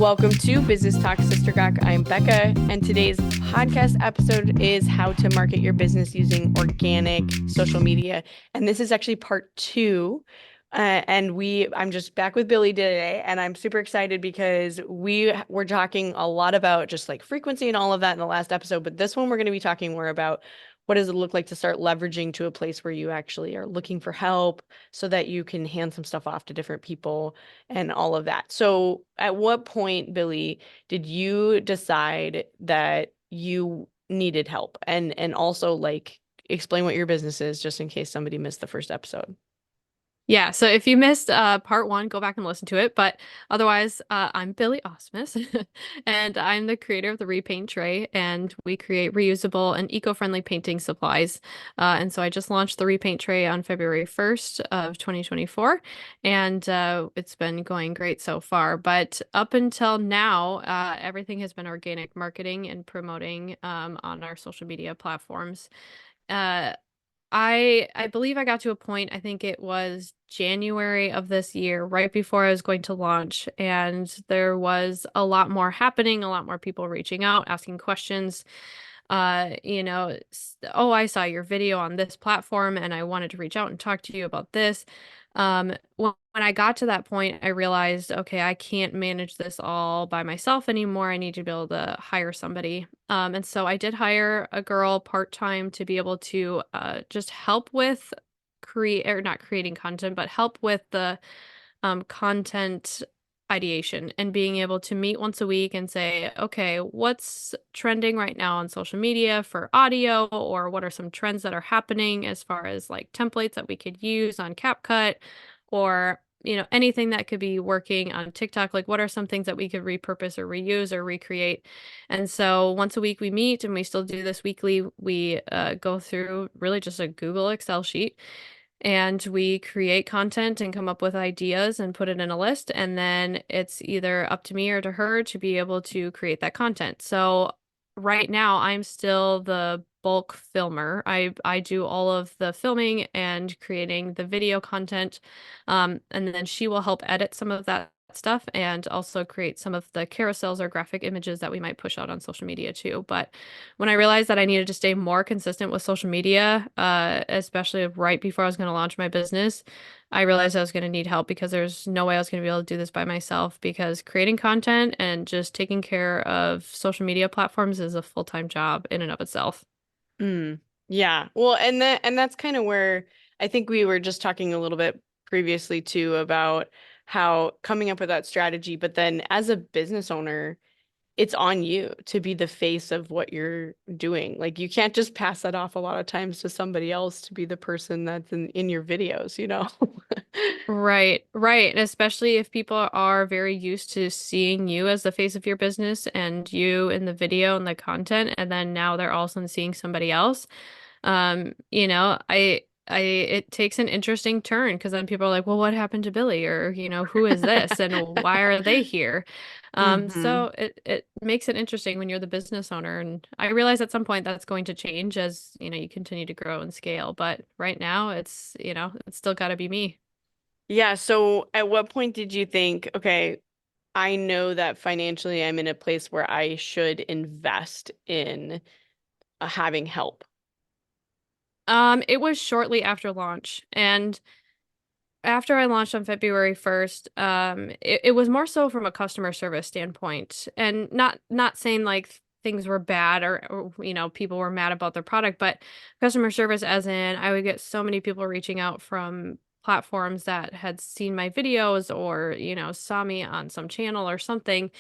Welcome to Business Talk Sister Gawk. I'm Becca, and today's podcast episode is how to market your business using organic social media. And this is actually part two. I'm just back with Billy today, and I'm super excited because we were talking a lot about just like frequency and all of that in the last episode. But this one, we're going to be talking more about what does it look like to start leveraging to a place where you actually are looking for help so that you can hand some stuff off to different people and all of that. So, at what point, Billy, did you decide that you needed help? And also like explain what your business is just in case somebody missed the first episode. Yeah, so if you missed part one, go back and listen to it. But otherwise, I'm Billy Osmus, and I'm the creator of the Repaint Tray, and we create reusable and eco-friendly painting supplies. And so I just launched the Repaint Tray on February 1st of 2024, and it's been going great so far. But up until now, everything has been organic marketing and promoting on our social media platforms. Uh, I believe I got to a point, I think it was January of this year, right before I was going to launch, and there was a lot more happening, a lot more people reaching out, asking questions. Oh, I saw your video on this platform and I wanted to reach out and talk to you about this. When I got to that point, I realized, okay, I can't manage this all by myself anymore. I need to be able to hire somebody. And so I did hire a girl part-time to be able to just help with create or not creating content, but help with the content ideation and being able to meet once a week and say, okay, what's trending right now on social media for audio, or what are some trends that are happening as far as like templates that we could use on CapCut, or anything that could be working on TikTok. Like, what are some things that we could repurpose or reuse or recreate? And so once a week we meet, and we still do this weekly. We go through really just a Google Excel sheet, and we create content and come up with ideas and put it in a list, and then it's either up to me or to her to be able to create that content. So right now I'm still the bulk filmer. I do all of the filming and creating the video content, and then she will help edit some of that stuff and also create some of the carousels or graphic images that we might push out on social media too. But when I realized that I needed to stay more consistent with social media, especially right before I was going to launch my business, I realized I was going to need help, because there's no way I was going to be able to do this by myself, because creating content and just taking care of social media platforms is a full-time job in and of itself. Mm, yeah. Well, and that's kind of where I think we were just talking a little bit previously too about how coming up with that strategy, but then as a business owner, it's on you to be the face of what you're doing. Like you can't just pass that off a lot of times to somebody else to be the person that's in your videos, you know? Right, right. And especially if people are very used to seeing you as the face of your business and you in the video and the content, and then now they're all of a sudden seeing somebody else. It takes an interesting turn, because then people are like, well, what happened to Billy? Or, who is this? And why are they here? Hmm. So it makes it interesting when you're the business owner. And I realize at some point that's going to change as, you continue to grow and scale. But right now it's still got to be me. Yeah, so at what point did you think, okay, I know that financially I'm in a place where I should invest in having help? It was shortly after launch, and after I launched on February 1st, it was more so from a customer service standpoint, and not saying like things were bad, or people were mad about their product, but customer service as in I would get so many people reaching out from platforms that had seen my videos, or saw me on some channel or something,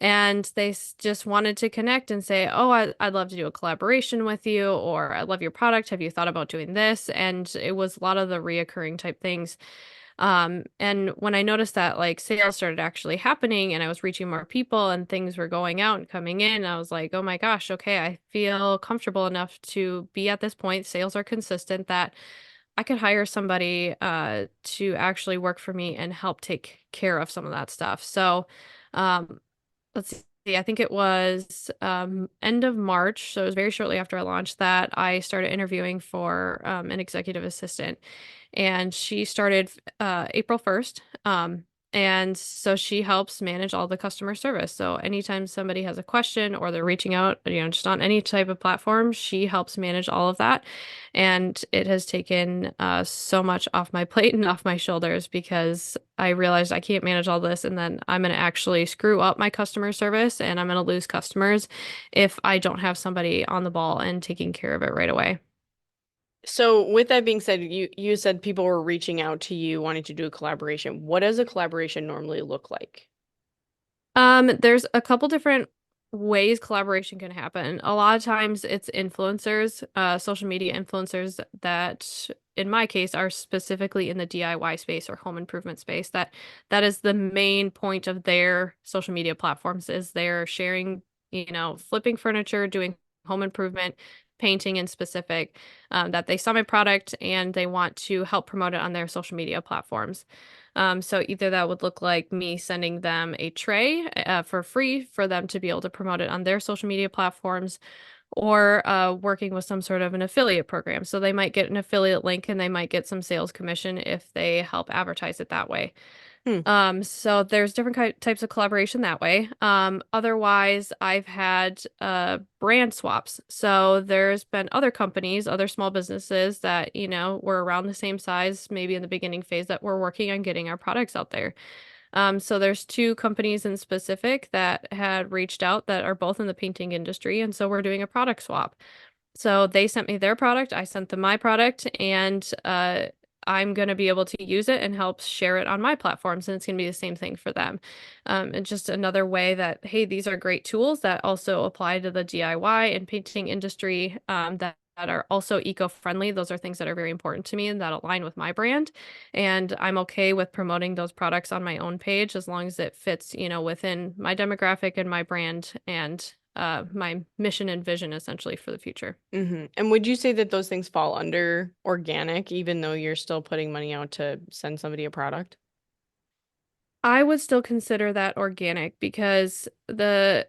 and they just wanted to connect and say, oh, I'd love to do a collaboration with you, or I love your product, have you thought about doing this? And it was a lot of the reoccurring type things. And when I noticed that like sales started actually happening, and I was reaching more people and things were going out and coming in, I was like, oh my gosh, okay, I feel comfortable enough to be at this point. Sales are consistent, that I could hire somebody to actually work for me and help take care of some of that stuff. So, um, let's see, I think it was end of March. So it was very shortly after I launched that I started interviewing for an executive assistant. And she started April 1st. And so she helps manage all the customer service. So anytime somebody has a question or they're reaching out, just on any type of platform, she helps manage all of that. And it has taken so much off my plate and off my shoulders because I realized I can't manage all this. And then I'm going to actually screw up my customer service and I'm going to lose customers if I don't have somebody on the ball and taking care of it right away. So with that being said, you said people were reaching out to you wanting to do a collaboration. What does a collaboration normally look like? There's a couple different ways collaboration can happen. A lot of times it's influencers, social media influencers that in my case are specifically in the DIY space or home improvement space. That is the main point of their social media platforms is they're sharing, flipping furniture, doing home improvement, painting in specific, that they saw my product and they want to help promote it on their social media platforms. So either that would look like me sending them a tray for free for them to be able to promote it on their social media platforms, or working with some sort of an affiliate program. So they might get an affiliate link and they might get some sales commission if they help advertise it that way. Hmm. So there's different types of collaboration that way. Otherwise, I've had brand swaps. So there's been other companies, other small businesses that, were around the same size, maybe in the beginning phase that were working on getting our products out there. So there's two companies in specific that had reached out that are both in the painting industry, and so we're doing a product swap. So they sent me their product, I sent them my product, and I'm going to be able to use it and help share it on my platforms. And it's going to be the same thing for them. And just another way that, hey, these are great tools that also apply to the DIY and painting industry, that are also eco-friendly. Those are things that are very important to me and that align with my brand. And I'm okay with promoting those products on my own page as long as it fits, within my demographic and my brand and my mission and vision essentially for the future. And would you say that those things fall under organic, even though you're still putting money out to send somebody a product? I would still consider that organic because at the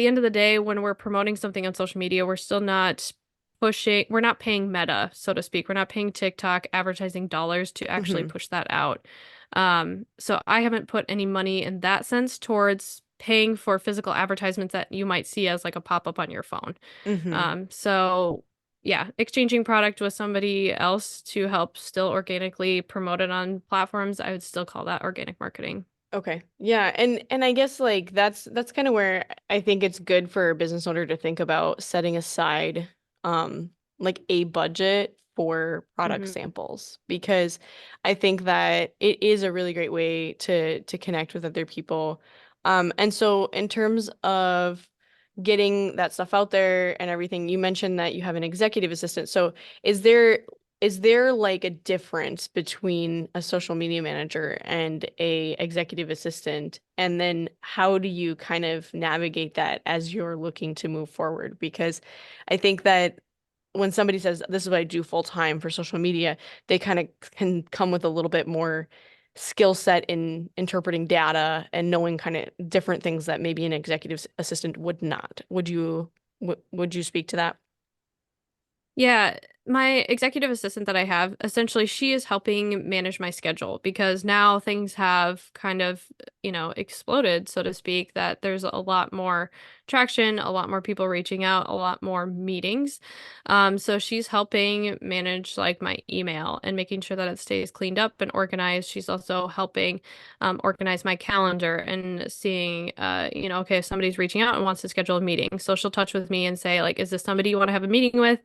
end of the day, when we're promoting something on social media, we're not paying Meta, so to speak. We're not paying TikTok advertising dollars to actually Hmm. push that out. So I haven't put any money in that sense towards paying for physical advertisements that you might see as like a pop-up on your phone. Hmm. So yeah, exchanging product with somebody else to help still organically promote it on platforms, I would still call that organic marketing. Okay. Yeah, and I guess like that's kind of where I think it's good for a business owner to think about setting aside like a budget for product Hmm. samples because I think that it is a really great way to connect with other people. And so in terms of getting that stuff out there and everything, you mentioned that you have an executive assistant. So is there is there like a difference between a social media manager and a executive assistant? And then how do you kind of navigate that as you're looking to move forward? Because I think that when somebody says, this is what I do full time for social media, they kind of can come with a little bit more skill set in interpreting data and knowing kind of different things that maybe an executive assistant would not. Would you speak to that? Yeah, my executive assistant that I have, essentially, she is helping manage my schedule because now things have kind of, exploded, so to speak, that there's a lot more traction, a lot more people reaching out, a lot more meetings. So she's helping manage like my email and making sure that it stays cleaned up and organized. She's also helping organize my calendar and seeing, okay, if somebody's reaching out and wants to schedule a meeting. So she'll touch with me and say, like, is this somebody you want to have a meeting with?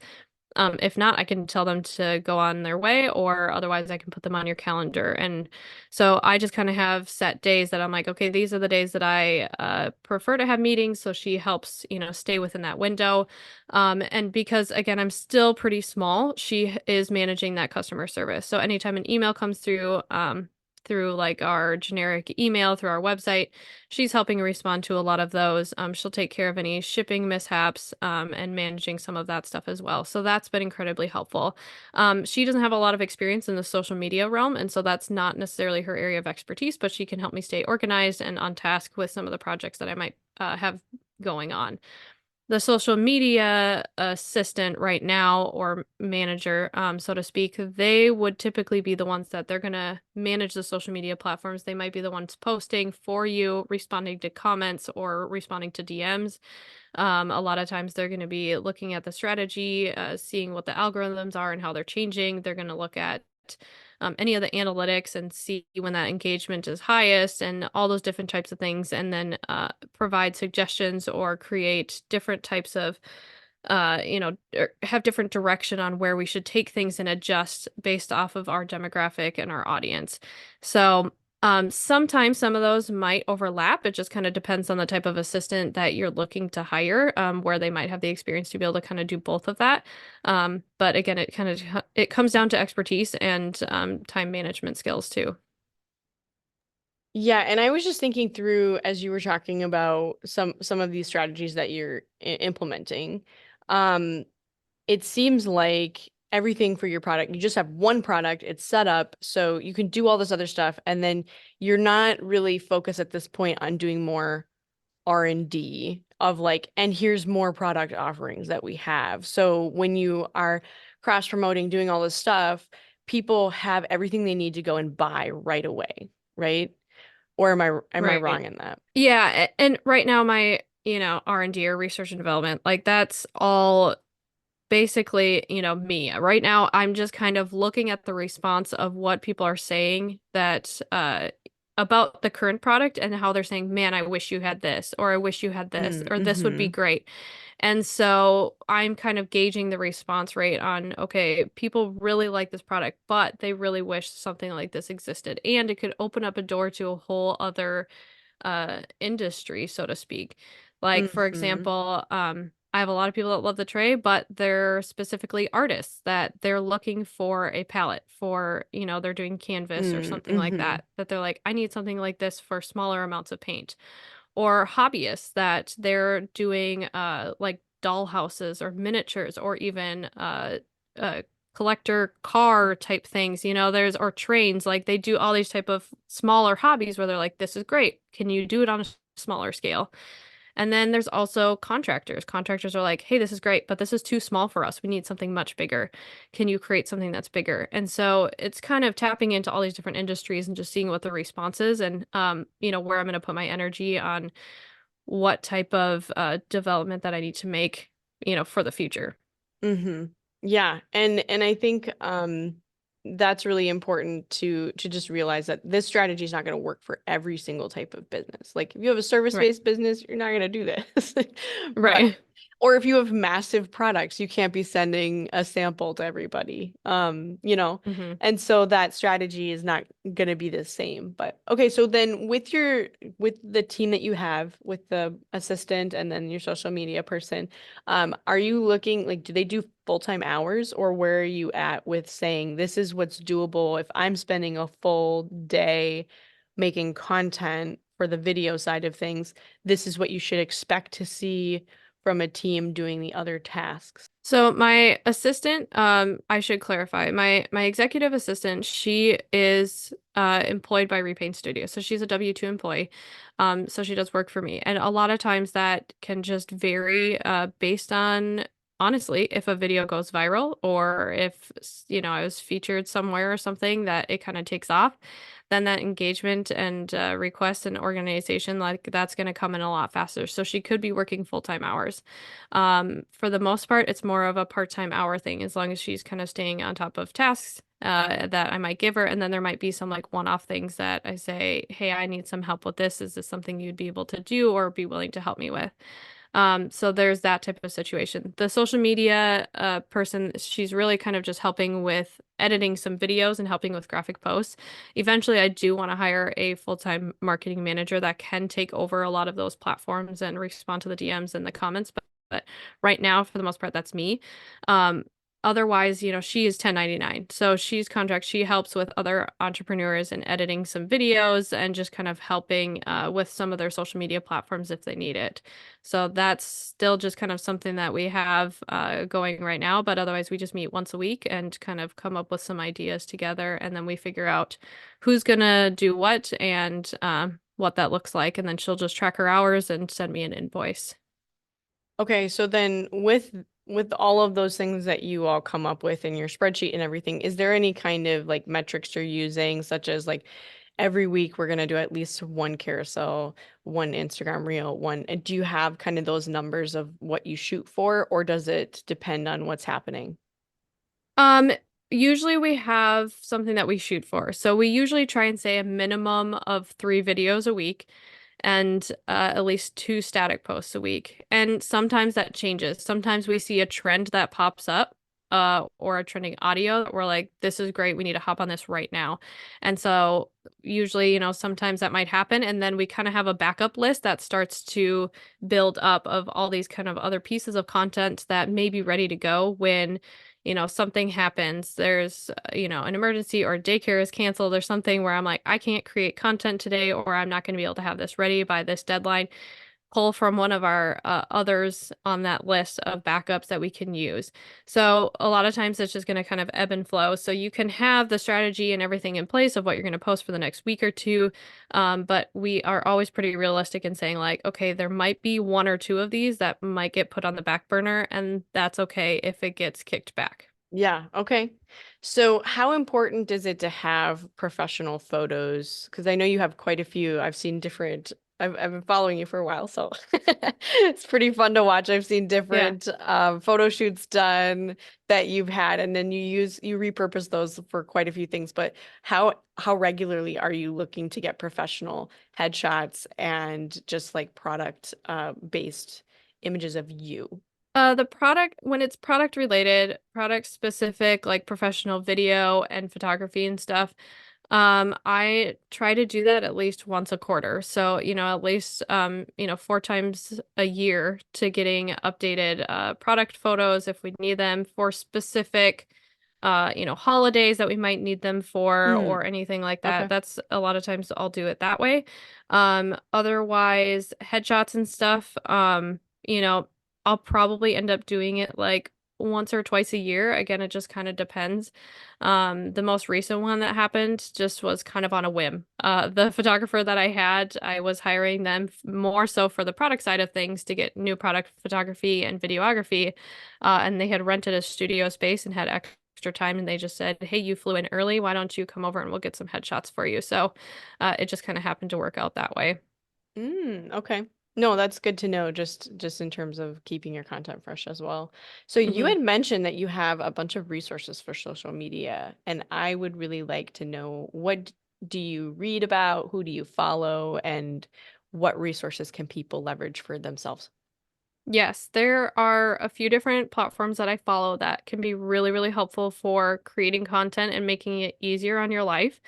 If not, I can tell them to go on their way, or otherwise I can put them on your calendar. And so I just kind of have set days that I'm like, okay, these are the days that I prefer to have meetings. So she helps, stay within that window. And because again, I'm still pretty small, she is managing that customer service. So anytime an email comes through like our generic email through our website, she's helping respond to a lot of those. She'll take care of any shipping mishaps, and managing some of that stuff as well. So that's been incredibly helpful. She doesn't have a lot of experience in the social media realm, and so that's not necessarily her area of expertise, but she can help me stay organized and on task with some of the projects that I might have going on. the social media assistant right now, or manager, so to speak, they would typically be the ones that they're going to manage the social media platforms. They might be the ones posting for you, responding to comments or responding to DMs. A lot of times they're going to be looking at the strategy, seeing what the algorithms are and how they're changing. They're going to look at any of the analytics and see when that engagement is highest and all those different types of things, and then provide suggestions or create different types of have different direction on where we should take things and adjust based off of our demographic and our audience. So sometimes some of those might overlap. It just kind of depends on the type of assistant that you're looking to hire, where they might have the experience to be able to kind of do both of that. But again, it comes down to expertise and time management skills too. Yeah, and I was just thinking through as you were talking about some of these strategies that you're implementing. Um, it seems like everything for your product, you just have one product, it's set up so you can do all this other stuff, and then you're not really focused at this point on doing more R&D of like, and here's more product offerings that we have. So when you are cross promoting, doing all this stuff, people have everything they need to go and buy right away, right? Or am I Right. wrong in that? Yeah, and right now my, R&D or research and development, like that's all basically, me. Right now I'm just kind of looking at the response of what people are saying that about the current product and how they're saying, "Man, I wish you had this," or "I wish you had this," or "This would be Mm-hmm. great." And so I'm kind of gauging the response rate on, okay, people really like this product, but they really wish something like this existed. And it could open up a door to a whole other industry, so to speak. Like, for Mm-hmm. example, I have a lot of people that love the tray, but they're specifically artists that they're looking for a palette for, they're doing canvas or something like Mm-hmm. that they're like, I need something like this for smaller amounts of paint. Or hobbyists that they're doing like doll houses or miniatures, or even uh collector car type things, there's, or trains, like they do all these type of smaller hobbies where they're like, this is great, can you do it on a smaller scale? And then there's also contractors. Contractors are like, hey, this is great, but this is too small for us. We need something much bigger. Can you create something that's bigger? And so it's kind of tapping into all these different industries and just seeing what the response is, and where I'm going to put my energy on what type of development that I need to make, for the future. Mm-hmm. Yeah, and I think that's really important to just realize that this strategy is not going to work for every single type of business. Like if you have a Right. service-based business, you're not going to do this. But Right. or if you have massive products, you can't be sending a sample to everybody. Hmm. And so that strategy is not going to be the same. But okay, so then with the team that you have, with the assistant and then your social media person, are you looking like, do they do full-time hours, or where are you at with saying this is what's doable if I'm spending a full day making content for the video side of things, this is what you should expect to see from a team doing the other tasks? So my assistant, I should clarify, my executive assistant, she is employed by Repaint Studio. So she's a W-2 employee. So she does work for me. And a lot of times that can just vary based on, honestly, if a video goes viral, or if, I was featured somewhere or something that it kind of takes off, then that engagement and request and organization, like that's going to come in a lot faster. So she could be working full-time hours. For the most part, it's more of a part-time hour thing, as long as she's kind of staying on top of tasks that I might give her. And then there might be some like one-off things that I say, hey, I need some help with this. Is this something you'd be able to do or be willing to help me with? So there's that type of situation. The social media person, she's really kind of just helping with editing some videos and helping with graphic posts. Eventually, I do want to hire a full-time marketing manager that can take over a lot of those platforms and respond to the DMs and the comments. But right now, for the most part, that's me. Um, Otherwise, she is 1099. So she's contract. She helps with other entrepreneurs in editing some videos and just kind of helping with some of their social media platforms if they need it. So that's still just kind of something that we have going right now. But otherwise, we just meet once a week and kind of come up with some ideas together. And then we figure out who's going to do what and what that looks like. And then she'll just track her hours and send me an invoice. Okay, so then with all of those things that you all come up with in your spreadsheet and everything, is there any kind of like metrics you're using, such as like every week we're gonna do at least one carousel, one Instagram reel, one, and do you have kind of those numbers of what you shoot for, or does it depend on what's happening? Um, Usually we have something that we shoot for. So we usually try and say a minimum of 3 videos a week and at least 2 static posts a week. And sometimes that changes. Sometimes we see a trend that pops up or a trending audio that we're like, this is great. We need to hop on this right now. And so usually, sometimes that might happen. And then we kind of have a backup list that starts to build up of all these kind of other pieces of content that may be ready to go when something happens, there's, an emergency or daycare is canceled or something where I'm like, I can't create content today, or I'm not going to be able to have this ready by this deadline. Pull from one of our others on that list of backups that we can use. So a lot of times it's just going to kind of ebb and flow. So you can have the strategy and everything in place of what you're going to post for the next week or two. But we are always pretty realistic in saying like, okay, there might be one or two of these that might get put on the back burner, and that's okay if it gets kicked back. Yeah, okay. So how important is it to have professional photos? Because I know you have quite a few. I've seen different, I've been following you for a while, so it's pretty fun to watch. I've seen Yeah. different photo shoots done that you've had, and then you repurpose those for quite a few things. But how regularly are you looking to get professional headshots and just like product based images of you? The product, when it's product related, product specific, like professional video and photography and stuff, I try to do that at least once a quarter. So, at least, 4 times a year to getting updated product photos if we need them for specific, holidays that we might need them for Mm, or anything like that. okay. That's a lot of times I'll do it that way. Otherwise, headshots and stuff, I'll probably end up doing it like once or twice a year. Again, it just kind of depends. The most recent one that happened just was kind of on a whim. The photographer that I had, I was hiring them more so for the product side of things to get new product photography and videography. And they had rented a studio space and had extra time, and they just said, "Hey, you flew in early. Why don't you come over and we'll get some headshots for you?" So it just kind of happened to work out that way. Okay. No, that's good to know, just in terms of keeping your content fresh as well. So you Mhm. had mentioned that you have a bunch of resources for social media, and I would really like to know what do you read about, who do you follow, and what resources can people leverage for themselves? Yes, there are a few different platforms that I follow that can be really, really helpful for creating content and making it easier on your life.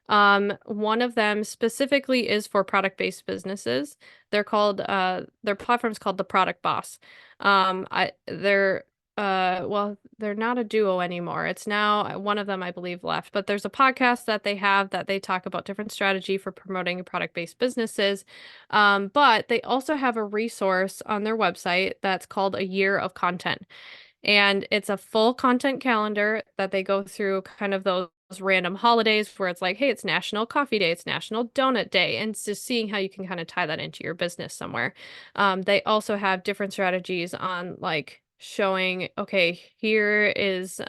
One of them specifically is for product-based businesses. Their platform's called The Product Boss. They're not a duo anymore. It's now one of them, I believe, left. But there's a podcast that they have that they talk about different strategy for promoting product-based businesses. But they also have a resource on their website that's called A Year of Content. And it's a full content calendar that they go through kind of those random holidays where it's like, hey, it's National Coffee Day, it's National Donut Day, and it's just seeing how you can kind of tie that into your business somewhere. They also have different strategies on like showing, okay, here is,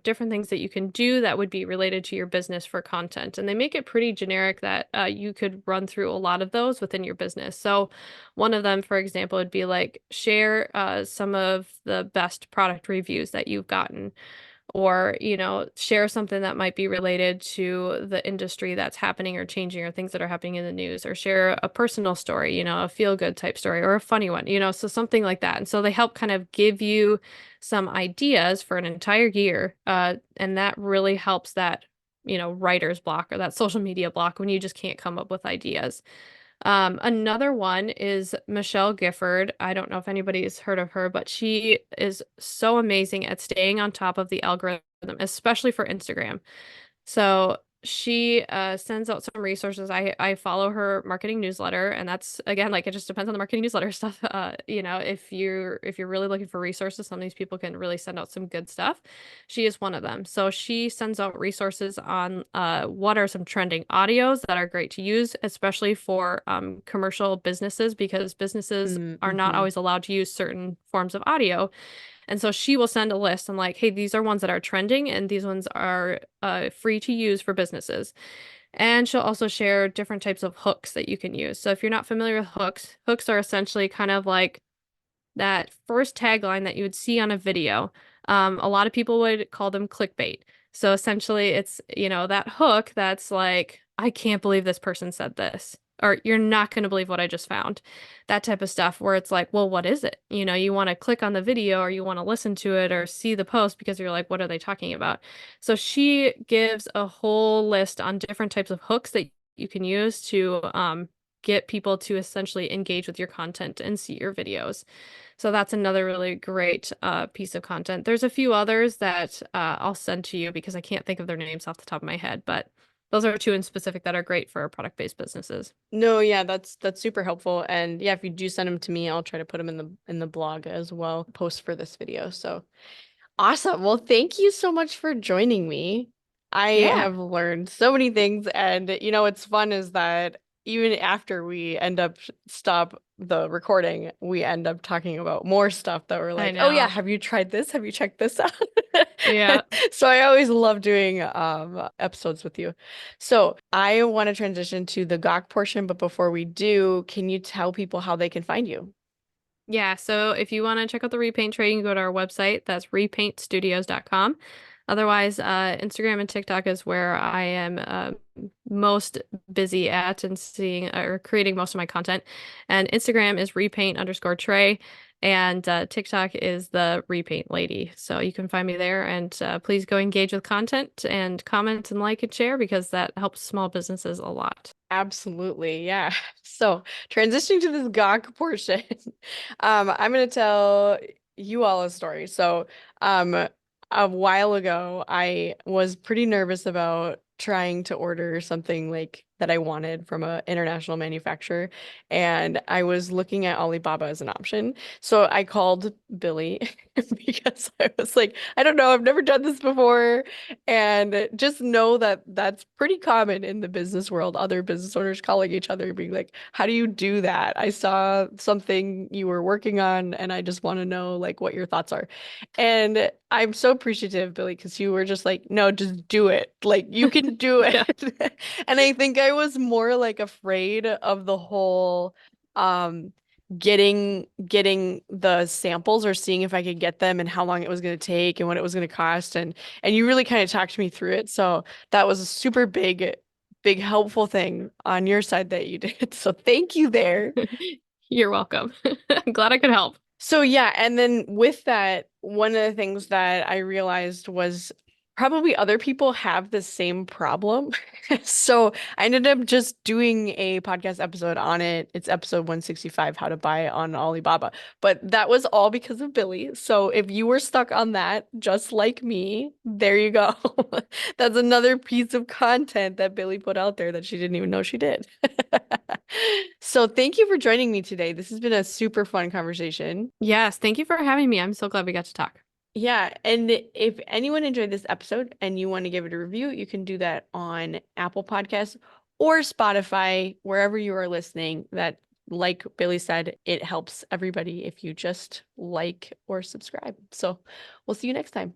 different things that you can do that would be related to your business for content. And they make it pretty generic that you could run through a lot of those within your business. So, one of them, for example, would be like share some of the best product reviews that you've gotten, or, share something that might be related to the industry that's happening or changing, or things that are happening in the news, or share a personal story, a feel good type story or a funny one, so something like that. And so they help kind of give you some ideas for an entire year. And that really helps that, writer's block or that social media block when you just can't come up with ideas. Another one is Michelle Gifford. I don't know if anybody's heard of her, but she is so amazing at staying on top of the algorithm, especially for Instagram. So she sends out some resources. I follow her marketing newsletter, and that's again like it just depends on the marketing newsletter stuff. If you're really looking for resources, some of these people can really send out some good stuff. She is one of them. So she sends out resources on what are some trending audios that are great to use, especially for commercial businesses, because businesses are not Mm-hmm. always allowed to use certain forms of audio. And so she will send a list and like, hey, these are ones that are trending and these ones are free to use for businesses. And she'll also share different types of hooks that you can use. So if you're not familiar with hooks, hooks are essentially kind of like that first tagline that you would see on a video. A lot of people would call them clickbait. So essentially, it's, that hook that's like, I can't believe this person said this, or you're not going to believe what I just found. That type of stuff where it's like, well, what is it? You want to click on the video or you want to listen to it or see the post because you're like, what are they talking about? So she gives a whole list on different types of hooks that you can use to get people to essentially engage with your content and see your videos. So that's another really great piece of content. There's a few others that I'll send to you because I can't think of their names off the top of my head, but those are two in specific that are great for product-based businesses. No, yeah, that's super helpful. And yeah, if you do send them to me, I'll try to put them in the blog as well, post for this video. So awesome. Well, thank you so much for joining me. I Yeah, have learned so many things, and what's fun is that even after we end up stop the recording, we end up talking about more stuff that we're I like, "Oh yeah, know. have you tried this? Have you checked this out?" Yeah. So I always love doing episodes with you. So I want to transition to the Gawk portion, but before we do, can you tell people how they can find you? Yeah, so if you want to check out the repaint tray, you can go to our website. That's repaintstudios.com. Otherwise, Instagram and TikTok is where I am most busy at and seeing or creating most of my content. And Instagram is repaint_tray, and TikTok is the repaint lady. So you can find me there, and please go engage with content and comment and like and share because that helps small businesses a lot. Absolutely, yeah. So transitioning to this Gawk portion, I'm gonna tell you all a story. So, a while ago, I was pretty nervous about trying to order something like that I wanted from an international manufacturer, and I was looking at Alibaba as an option. So I called Billy because I was like, I don't know, I've never done this before. And just know that that's pretty common in the business world. Other business owners calling each other, being like, "How do you do that? I saw something you were working on, and I just want to know like what your thoughts are." And I'm so appreciative, Billy, because you were just like, "No, just do it. Like you can do it." Yeah. And I think I was more like afraid of the whole um getting the samples or seeing if I could get them and how long it was going to take and what it was going to cost and you really kind of talked me through it. So that was a super big helpful thing on your side that you did. So thank you there. You're welcome. I'm glad I could help. So yeah, and then with that, one of the things that I realized was probably other people have the same problem. So I ended up just doing a podcast episode on it. It's episode 165, How to Buy on Alibaba. But that was all because of Billy. So if you were stuck on that, just like me, there you go. That's another piece of content that Billy put out there that she didn't even know she did. So thank you for joining me today. This has been a super fun conversation. Yes, thank you for having me. I'm so glad we got to talk. Yeah, and if anyone enjoyed this episode and you want to give it a review, you can do that on Apple Podcasts or Spotify, wherever you are listening. That, like Billy said, it helps everybody if you just like or subscribe. So we'll see you next time.